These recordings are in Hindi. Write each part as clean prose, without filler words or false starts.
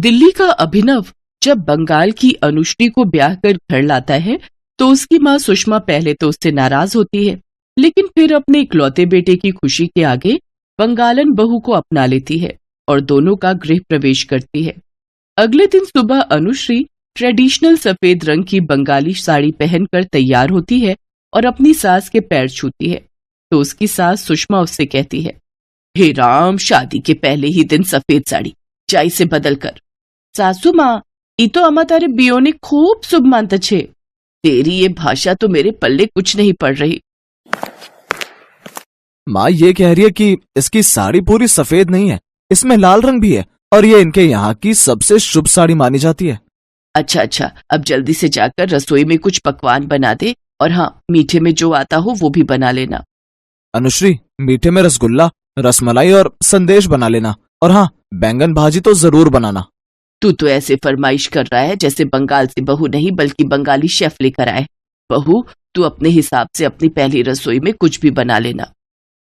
दिल्ली का अभिनव जब बंगाल की अनुश्री को ब्याह कर घर लाता है तो उसकी माँ सुषमा पहले तो उससे नाराज होती है, लेकिन फिर अपने इकलौते बेटे की खुशी के आगे बंगालन बहू को अपना लेती है और दोनों का गृह प्रवेश करती है। अगले दिन सुबह अनुश्री ट्रेडिशनल सफेद रंग की बंगाली साड़ी पहनकर तैयार होती है और अपनी सास के पैर छूती है तो उसकी सास सुषमा उससे कहती है, हे राम, शादी के पहले ही दिन सफेद साड़ी, जा इसे बदल कर। सासू माँ, ई तो अमा तारे बियो ने खूब शुभ मानता छे, तेरी ये भाषा तो मेरे पल्ले कुछ नहीं पड़ रही। माँ ये कह रही है कि इसकी साड़ी पूरी सफेद नहीं है, इसमें लाल रंग भी है और ये इनके यहाँ की सबसे शुभ साड़ी मानी जाती है। अच्छा, अब जल्दी से जाकर रसोई में कुछ पकवान बना दे और हाँ, मीठे में जो आता हो वो भी बना लेना। अनुश्री, मीठे में रसगुल्ला, रसमलाई और संदेश बना लेना और हाँ, बैंगन भाजी तो जरूर बनाना। तू तो ऐसे फरमाइश कर रहा है जैसे बंगाल से बहू नहीं बल्कि बंगाली शेफ लेकर आए। बहू, तू अपने हिसाब से अपनी पहली रसोई में कुछ भी बना लेना।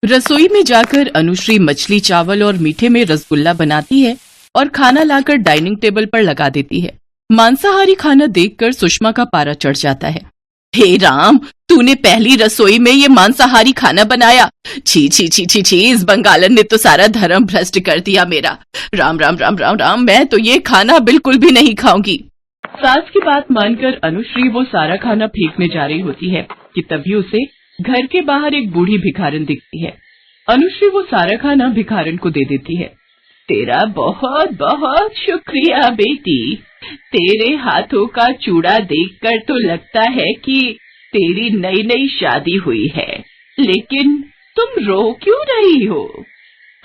रसोई में जाकर अनुश्री मछली, चावल और मीठे में रसगुल्ला बनाती है और खाना लाकर डाइनिंग टेबल पर लगा देती है। मांसाहारी खाना देखकर सुषमा का पारा चढ़ जाता है। हे राम, तूने पहली रसोई में ये मांसाहारी खाना बनाया? छी छी छी छी छी, इस बंगालन ने तो सारा धर्म भ्रष्ट कर दिया मेरा। राम राम राम राम राम, मैं तो ये खाना बिल्कुल भी नहीं खाऊंगी। सास की बात मानकर अनुश्री वो सारा खाना फेंकने जा रही होती है कि तभी उसे घर के बाहर एक बूढ़ी भिखारन दिखती है। अनुश्री वो सारा खाना भिखारन को दे देती है। तेरा बहुत बहुत शुक्रिया बेटी, तेरे हाथों का चूड़ा देखकर तो लगता है कि तेरी नई नई शादी हुई है, लेकिन तुम रो क्यों रही हो?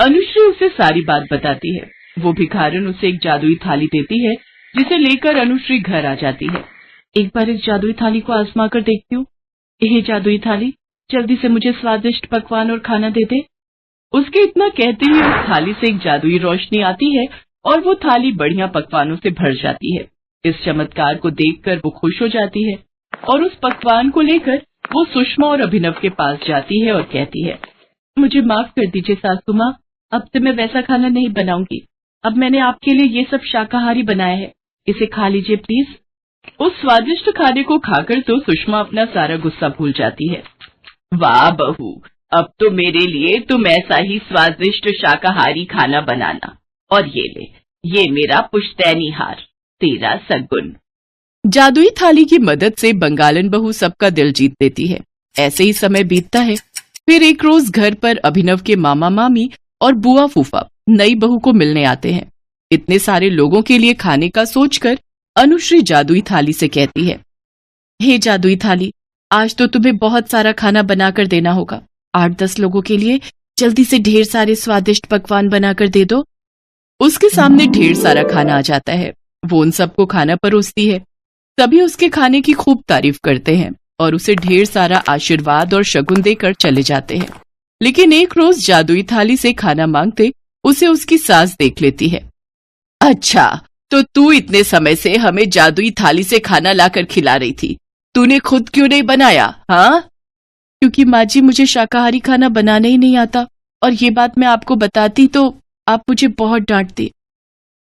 अनुश्री उसे सारी बात बताती है। वो भिखारन उसे एक जादुई थाली देती है जिसे लेकर अनुश्री घर आ जाती है। एक बार इस जादुई थाली को आजमा कर देखती हूँ। यह जादुई थाली, जल्दी से मुझे स्वादिष्ट पकवान और खाना दे दे। उसके इतना कहते ही उस थाली से एक जादुई रोशनी आती है और वो थाली बढ़िया पकवानों से भर जाती है। इस चमत्कार को देखकर वो खुश हो जाती है और उस पकवान को लेकर वो सुषमा और अभिनव के पास जाती है और कहती है, मुझे माफ कर दीजिए सासू माँ, अब से मैं वैसा खाना नहीं बनाऊंगी। अब मैंने आपके लिए ये सब शाकाहारी बनाया है, इसे खा लीजिए प्लीज। उस स्वादिष्ट खाने को खाकर तो सुषमा अपना सारा गुस्सा भूल जाती है। वाह बहू, अब तो मेरे लिए तुम ऐसा ही स्वादिष्ट शाकाहारी खाना बनाना, और ये ले, ये मेरा पुश्तैनी हार, तेरा सगुन। जादुई थाली की मदद से बंगालन बहू सबका दिल जीत लेती है। ऐसे ही समय बीतता है। फिर एक रोज घर पर अभिनव के मामा मामी और बुआ फूफा नई बहू को मिलने आते हैं। इतने सारे लोगों के लिए खाने का सोचकर अनुश्री जादुई थाली से कहती है, हे जादुई थाली, आज तो तुम्हें बहुत सारा खाना बनाकर देना होगा। 8-10 लोगों के लिए जल्दी से ढेर सारे स्वादिष्ट पकवान बनाकर दे दो। उसके सामने ढेर सारा खाना आ जाता है। वो उन सबको खाना परोसती है। सभी उसके खाने की खूब तारीफ करते हैं और उसे ढेर सारा आशीर्वाद और शगुन देकर चले जाते हैं। लेकिन एक रोज जादुई थाली से खाना मांगते उसे उसकी सास देख लेती है। अच्छा, तो तू इतने समय से हमें जादुई थाली से खाना लाकर खिला रही थी, तूने खुद क्यों नहीं बनाया? हाँ, क्योंकि माँ जी मुझे शाकाहारी खाना बनाना ही नहीं आता, और ये बात मैं आपको बताती तो आप मुझे बहुत डांटती।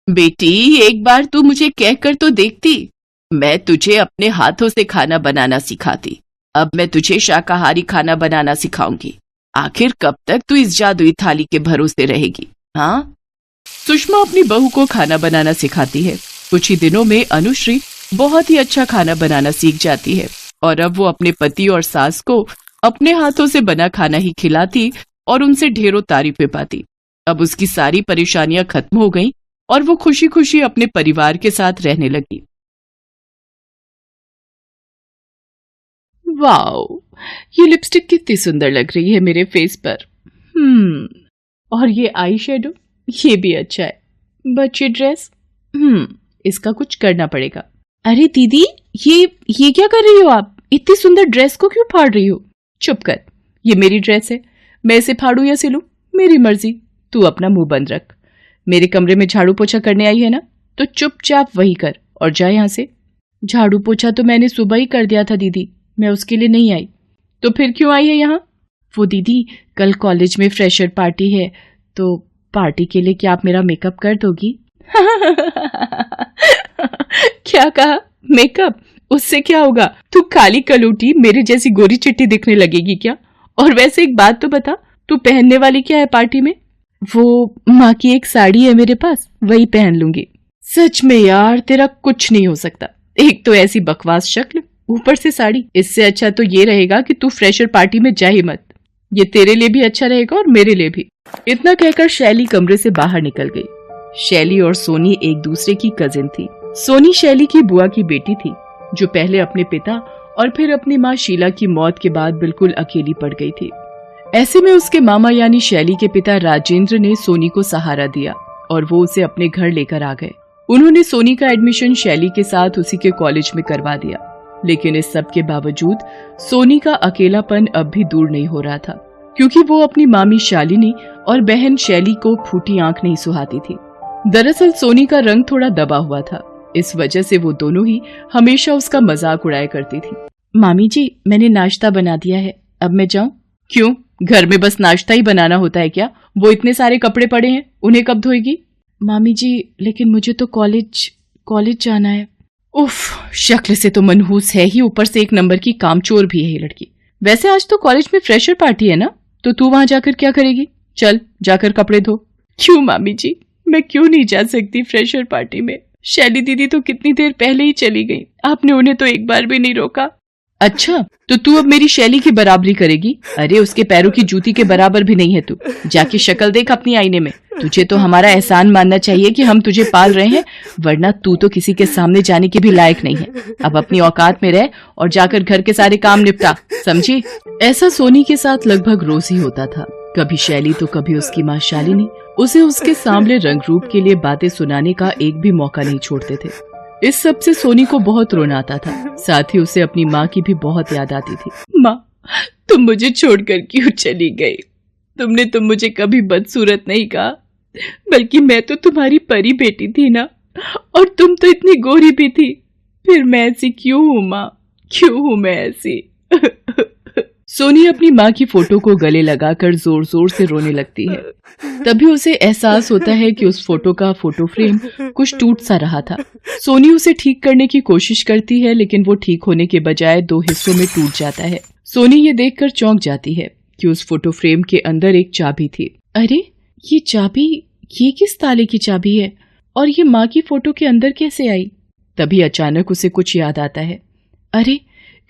बेटी, एक बार तू मुझे कहकर तो देखती, मैं तुझे अपने हाथों से खाना बनाना सिखाती। अब मैं तुझे शाकाहारी खाना बनाना सिखाऊंगी। आखिर कब तक तू इस जादुई थाली के भरोसे रहेगी? हाँ? सुषमा अपनी बहू को खाना बनाना सिखाती है। कुछ ही दिनों में अनुश्री बहुत ही अच्छा खाना बनाना सीख जाती है और अब वो अपने पति और सास को अपने हाथों से बना खाना ही खिलाती और उनसे ढेरों तारीफें पाती। अब उसकी सारी परेशानियां खत्म हो गईं और वो खुशी खुशी अपने परिवार के साथ रहने लगी। वाओ, ये लिपस्टिक कितनी सुंदर लग रही है मेरे फेस पर। और ये आई शेडो, ये भी अच्छा है। बच्चे ड्रेस, इसका कुछ करना पड़ेगा। अरे दीदी, ये क्या कर रही हो आप? इतनी सुंदर ड्रेस को क्यों फाड़ रही हो? चुप कर, ये मेरी ड्रेस है, मैं इसे फाड़ू या सिलूं मेरी मर्जी। तू अपना मुंह बंद रख। मेरे कमरे में झाड़ू पोछा करने आई है ना, तो चुपचाप वही कर और जा यहाँ से। झाड़ू पोछा तो मैंने सुबह ही कर दिया था दीदी, मैं उसके लिए नहीं आई। तो फिर क्यों आई है यहाँ? वो दीदी, कल कॉलेज में फ्रेशर पार्टी है, तो पार्टी के लिए क्या आप मेरा मेकअप कर दोगी? क्या कहा? मेकअप? उससे क्या होगा? तू काली कलूटी मेरे जैसी गोरी चिट्टी दिखने लगेगी क्या? और वैसे एक बात तो बता, तू पहनने वाली क्या है पार्टी में? वो माँ की एक साड़ी है मेरे पास, वही पहन लूंगी। सच में यार, तेरा कुछ नहीं हो सकता। एक तो ऐसी बकवास शक्ल, ऊपर से साड़ी। इससे अच्छा तो ये रहेगा कि तू फ्रेशर पार्टी में जा ही मत। ये तेरे लिए भी अच्छा रहेगा और मेरे लिए भी। इतना कहकर शैली कमरे से बाहर निकल गई। शैली और सोनी एक दूसरे की कजिन थी। सोनी शैली की बुआ की बेटी थी, जो पहले अपने पिता और फिर अपनी माँ शीला की मौत के बाद बिल्कुल अकेली पड़ गई थी। ऐसे में उसके मामा यानी शैली के पिता राजेंद्र ने सोनी को सहारा दिया और वो उसे अपने घर लेकर आ गए। उन्होंने सोनी का एडमिशन शैली के साथ उसी के कॉलेज में करवा दिया। लेकिन इस सब के बावजूद सोनी का अकेलापन अब भी दूर नहीं हो रहा था, क्योंकि वो अपनी मामी शालिनी और बहन शैली को फूटी आंख नहीं सुहाती थी। दरअसल सोनी का रंग थोड़ा दबा हुआ था, इस वजह से वो दोनों ही हमेशा उसका मजाक उड़ाया करती थी। मामी जी, मैंने नाश्ता बना दिया है, अब मैं जाऊं? क्यों, घर में बस नाश्ता ही बनाना होता है क्या? वो इतने सारे कपड़े पड़े हैं, उन्हें कब धोएगी? मामी जी, लेकिन मुझे तो कॉलेज जाना है। उफ, शक्ल से तो मनहूस है ही, ऊपर से एक नंबर की कामचोर भी है ये लड़की। वैसे आज तो कॉलेज में फ्रेशर पार्टी है ना, तो तू वहां जाकर क्या करेगी? चल जाकर कपड़े धो। क्यों मामी जी, मैं क्यों नहीं जा सकती फ्रेशर पार्टी में? शैली दीदी तो कितनी देर पहले ही चली गई, आपने उन्हें तो एक बार भी नहीं रोका। अच्छा, तो तू अब मेरी शैली की बराबरी करेगी? अरे उसके पैरों की जूती के बराबर भी नहीं है तू। जाके शक्ल देख अपनी आईने में। तुझे तो हमारा एहसान मानना चाहिए कि हम तुझे पाल रहे हैं, वरना तू तो किसी के सामने जाने के भी लायक नहीं है। अब अपनी औकात में रह और जाकर घर के सारे काम निपटा, समझी? ऐसा सोनी के साथ लगभग रोज ही होता था। कभी शैली तो कभी उसकी माँ शालिनी उसे उसके सांवले रंग रूप के लिए बातें सुनाने का एक भी मौका नहीं छोड़ते थे। इस सब से सोनी को बहुत रोना आता था, साथ ही उसे अपनी माँ की भी बहुत याद आती थी। माँ, तुम मुझे छोड़कर क्यों चली गई? तुमने तो मुझे कभी बदसूरत नहीं कहा, बल्कि मैं तो तुम्हारी परी बेटी थी ना, और तुम तो इतनी गोरी भी थी। फिर मैं ऐसी क्यों हूँ माँ, क्यों हूँ मैं ऐसी? सोनी अपनी माँ की फोटो को गले लगाकर जोर जोर से रोने लगती है। तभी उसे एहसास होता है कि उस फोटो का फोटो फ्रेम कुछ टूट सा रहा था। सोनी उसे ठीक करने की कोशिश करती है, लेकिन वो ठीक होने के बजाय 2 हिस्सों में टूट जाता है। सोनी ये देखकर चौंक जाती है कि उस फोटो फ्रेम के अंदर एक चाबी थी। अरे ये चाबी, ये किस ताले की चाबी है और ये माँ की फोटो के अंदर कैसे आई? तभी अचानक उसे कुछ याद आता है। अरे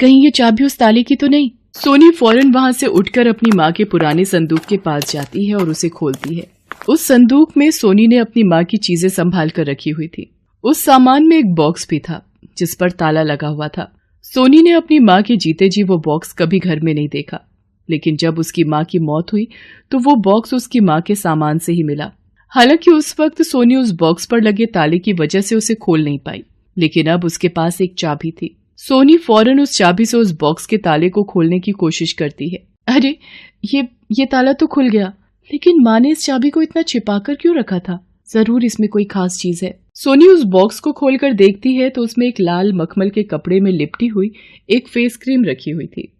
कहीं ये चाबी उस ताले की तो नहीं? सोनी फौरन वहां से उठकर अपनी माँ के पुराने संदूक के पास जाती है और उसे खोलती है। उस संदूक में सोनी ने अपनी माँ की चीजें संभाल कर रखी हुई थी। उस सामान में एक बॉक्स भी था जिस पर ताला लगा हुआ था। सोनी ने अपनी माँ के जीते जी वो बॉक्स कभी घर में नहीं देखा, लेकिन जब उसकी माँ की मौत हुई तो वो बॉक्स उसकी माँ के सामान से ही मिला। हालांकि उस वक्त सोनी उस बॉक्स पर लगे ताले की वजह से उसे खोल नहीं पाई, लेकिन अब उसके पास एक चाबी थी। सोनी फौरन उस चाबी से उस बॉक्स के ताले को खोलने की कोशिश करती है। अरे ये ताला तो खुल गया, लेकिन माँ ने इस चाबी को इतना छिपाकर क्यों रखा था? जरूर इसमें कोई खास चीज है। सोनी उस बॉक्स को खोलकर देखती है तो उसमें एक लाल मखमल के कपड़े में लिपटी हुई एक फेस क्रीम रखी हुई थी।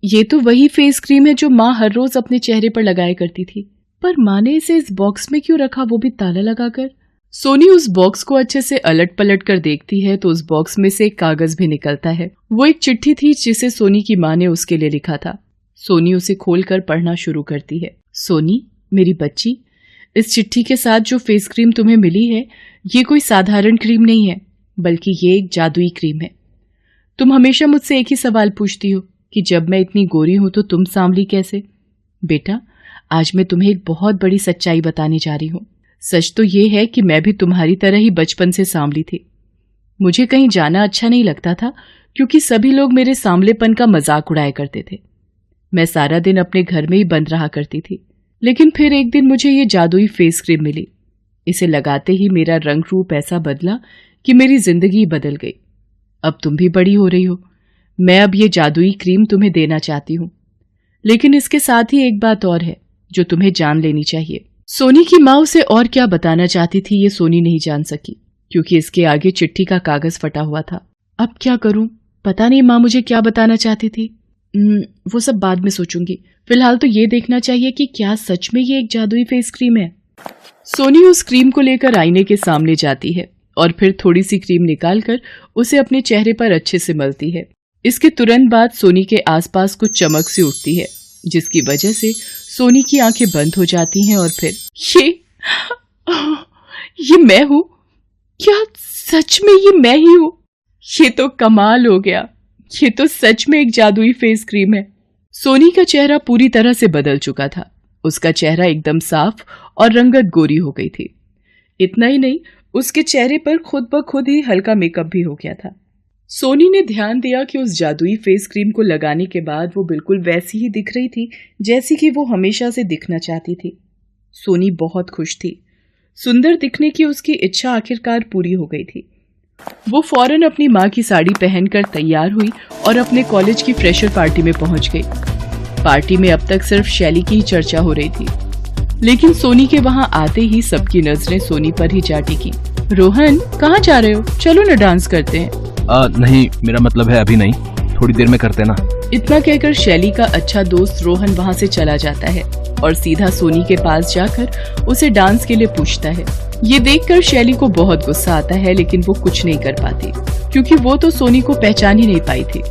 ये तो वही फेस क्रीम है जो माँ हर रोज अपने चेहरे पर लगाया करती थी, पर माँ ने इसे इस बॉक्स में क्यों रखा, वो भी ताला लगाकर? सोनी उस बॉक्स को अच्छे से अलट पलट कर देखती है तो उस बॉक्स में से एक कागज भी निकलता है। वो एक चिट्ठी थी जिसे सोनी की माँ ने उसके लिए लिखा था। सोनी उसे खोलकर पढ़ना शुरू करती है। सोनी मेरी बच्ची, इस चिट्ठी के साथ जो फेस क्रीम तुम्हें मिली है ये कोई साधारण क्रीम नहीं है, बल्कि ये एक जादुई क्रीम है। तुम हमेशा मुझसे एक ही सवाल पूछती हो कि जब मैं इतनी गोरी हूं तो तुम सांवली कैसे? बेटा, आज मैं तुम्हें एक बहुत बड़ी सच्चाई बताने जा रही हूं। सच तो ये है कि मैं भी तुम्हारी तरह ही बचपन से सांवली थी। मुझे कहीं जाना अच्छा नहीं लगता था क्योंकि सभी लोग मेरे सांवलेपन का मजाक उड़ाया करते थे। मैं सारा दिन अपने घर में ही बंद रहा करती थी, लेकिन फिर एक दिन मुझे ये जादुई फेस क्रीम मिली। इसे लगाते ही मेरा रंग रूप ऐसा बदला कि मेरी जिंदगी बदल गई। अब तुम भी बड़ी हो रही हो, मैं अब ये जादुई क्रीम तुम्हें देना चाहती हूँ, लेकिन इसके साथ ही एक बात और है जो तुम्हें जान लेनी चाहिए। सोनी की माँ उसे और क्या बताना चाहती थी ये सोनी नहीं जान सकी, क्योंकि इसके आगे चिट्ठी का कागज फटा हुआ था। अब क्या करूं, पता नहीं माँ मुझे क्या बताना चाहती थी। वो सब बाद में सोचूंगी। फिलहाल तो ये देखना चाहिए कि क्या सच में ये एक जादुई फेस क्रीम है। सोनी उस क्रीम को लेकर आईने के सामने जाती है और फिर थोड़ी सी क्रीम निकालकर उसे अपने चेहरे पर अच्छे से मलती है। इसके तुरंत बाद सोनी के आसपास कुछ चमक सी उठती है, जिसकी वजह से सोनी की आंखें बंद हो जाती हैं और फिर ये मैं हूँ? क्या सच में ये मैं ही हूँ? ये तो कमाल हो गया। ये तो सच में एक जादुई फेस क्रीम है। सोनी का चेहरा पूरी तरह से बदल चुका था। उसका चेहरा एकदम साफ और रंगत गोरी हो गई थी। इतना ही नहीं, उसके चेहरे पर खुद ब खुद ही हल्का मेकअप भी हो गया था। सोनी ने ध्यान दिया कि उस जादुई फेस क्रीम को लगाने के बाद वो बिल्कुल वैसी ही दिख रही थी जैसी कि वो हमेशा से दिखना चाहती थी। सोनी बहुत खुश थी। सुंदर दिखने की उसकी इच्छा आखिरकार पूरी हो गई थी। वो फौरन अपनी माँ की साड़ी पहनकर तैयार हुई और अपने कॉलेज की फ्रेशर पार्टी में पहुंच गई। पार्टी में अब तक सिर्फ शैली की ही चर्चा हो रही थी, लेकिन सोनी के वहां आते ही सबकी नजरें सोनी पर ही जा टिकी। रोहन, कहाँ जा रहे हो? चलो ना डांस करते हैं। नहीं, मेरा मतलब है अभी नहीं, थोड़ी देर में करते ना। इतना कहकर शैली का अच्छा दोस्त रोहन वहाँ से चला जाता है और सीधा सोनी के पास जाकर उसे डांस के लिए पूछता है। ये देखकर शैली को बहुत गुस्सा आता है, लेकिन वो कुछ नहीं कर पाती क्योंकि वो तो सोनी को पहचान ही नहीं पाई थी।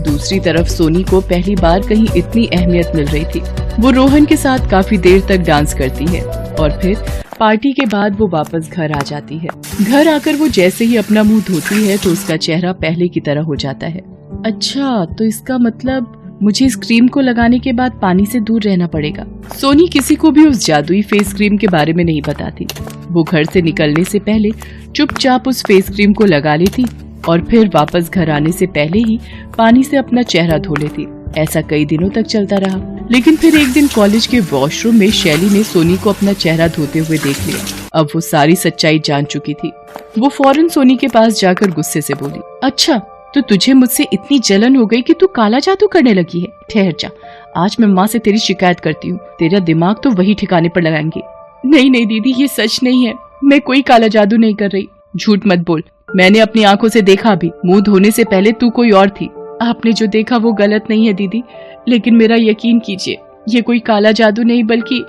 दूसरी तरफ सोनी को पहली बार कहीं इतनी अहमियत मिल रही थी। वो रोहन के साथ काफी देर तक डांस करती है और फिर पार्टी के बाद वो वापस घर आ जाती है। घर आकर वो जैसे ही अपना मुंह धोती है तो उसका चेहरा पहले की तरह हो जाता है। अच्छा, तो इसका मतलब मुझे इस क्रीम को लगाने के बाद पानी से दूर रहना पड़ेगा। सोनी किसी को भी उस जादुई फेस क्रीम के बारे में नहीं बताती। वो घर से निकलने से पहले चुपचाप उस फेस क्रीम को लगा लेती और फिर वापस घर आने से पहले ही पानी से अपना चेहरा धो लेती। ऐसा कई दिनों तक चलता रहा, लेकिन फिर एक दिन कॉलेज के वॉशरूम में शैली ने सोनी को अपना चेहरा धोते हुए देख लिया। अब वो सारी सच्चाई जान चुकी थी। वो फौरन सोनी के पास जाकर गुस्से से बोली, अच्छा तो तुझे मुझसे इतनी जलन हो गई कि तू काला जादू करने लगी है? ठहर जा, आज मैं माँ से तेरी शिकायत करती हूँ। तेरा दिमाग तो वही ठिकाने पर लगाएंगे। नहीं नहीं दीदी, ये सच नहीं है, मैं कोई काला जादू नहीं कर रही। झूठ मत बोल, मैंने अपनी आंखों से देखा भी। मुंह धोने से पहले तू कोई और थी। आपने जो देखा वो गलत नहीं है दीदी, लेकिन मेरा यकीन कीजिए, ये कोई काला जादू नहीं बल्कि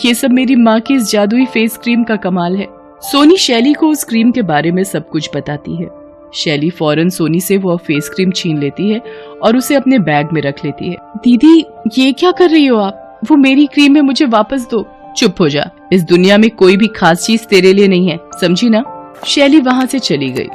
ये सब मेरी माँ की इस जादुई फेस क्रीम का कमाल है। सोनी शैली को उस क्रीम के बारे में सब कुछ बताती है। शैली फौरन सोनी से वो फेस क्रीम छीन लेती है और उसे अपने बैग में रख लेती है। दीदी, ये क्या कर रही हो आप? वो मेरी क्रीम है, मुझे वापस दो। चुप हो जा, इस दुनिया में कोई भी खास चीज तेरे लिए नहीं है, समझी ना? शैली वहाँ से चली गई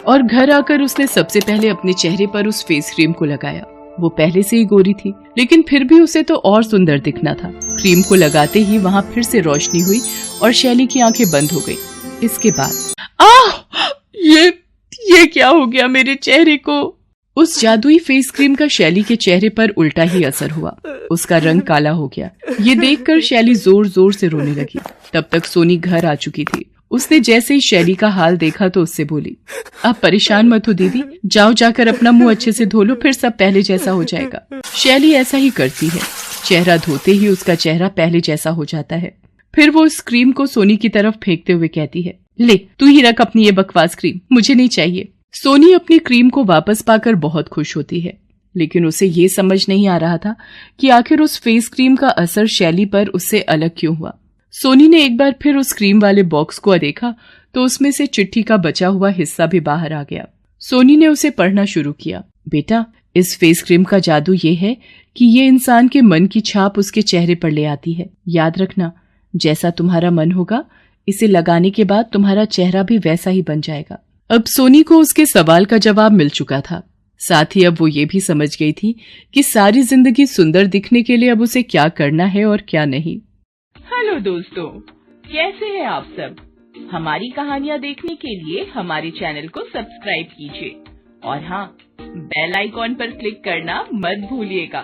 और घर आकर उसने सबसे पहले अपने चेहरे पर उस फेस क्रीम को लगाया। वो पहले से ही गोरी थी, लेकिन फिर भी उसे तो और सुंदर दिखना था। क्रीम को लगाते ही वहाँ फिर से रोशनी हुई और शैली की आंखें बंद हो गई। इसके बाद ये क्या हो गया मेरे चेहरे को? उस जादुई फेस क्रीम का शैली के चेहरे पर उल्टा ही असर हुआ। उसका रंग काला हो गया। ये देखकर शैली जोर जोर से रोने लगी। तब तक सोनी घर आ चुकी थी। उसने जैसे ही शैली का हाल देखा तो उससे बोली, आप परेशान मत हो दीदी, जाओ जाकर अपना मुंह अच्छे से धो लो, फिर सब पहले जैसा हो जाएगा। शैली ऐसा ही करती है। चेहरा धोते ही उसका चेहरा पहले जैसा हो जाता है। फिर वो उस क्रीम को सोनी की तरफ फेंकते हुए कहती है, ले तू ही रख अपनी ये बकवास क्रीम, मुझे नहीं चाहिए। सोनी अपनी क्रीम को वापस पाकर बहुत खुश होती है, लेकिन उसे ये समझ नहीं आ रहा था कि आखिर उस फेस क्रीम का असर शैली पर उससे अलग क्यों हुआ। सोनी ने एक बार फिर उस क्रीम वाले बॉक्स को देखा तो उसमें से चिट्ठी का बचा हुआ हिस्सा भी बाहर आ गया। सोनी ने उसे पढ़ना शुरू किया। बेटा, इस फेस क्रीम का जादू ये है कि ये इंसान के मन की छाप उसके चेहरे पर ले आती है। याद रखना, जैसा तुम्हारा मन होगा, इसे लगाने के बाद तुम्हारा चेहरा भी वैसा ही बन जाएगा। अब सोनी को उसके सवाल का जवाब मिल चुका था। साथ ही अब वो ये भी समझ गई थी कि सारी जिंदगी सुंदर दिखने के लिए अब उसे क्या करना है और क्या नहीं। हेलो दोस्तों, कैसे हैं आप सब? हमारी कहानियाँ देखने के लिए हमारे चैनल को सब्सक्राइब कीजिए और हाँ, बेल आइकॉन पर क्लिक करना मत भूलिएगा।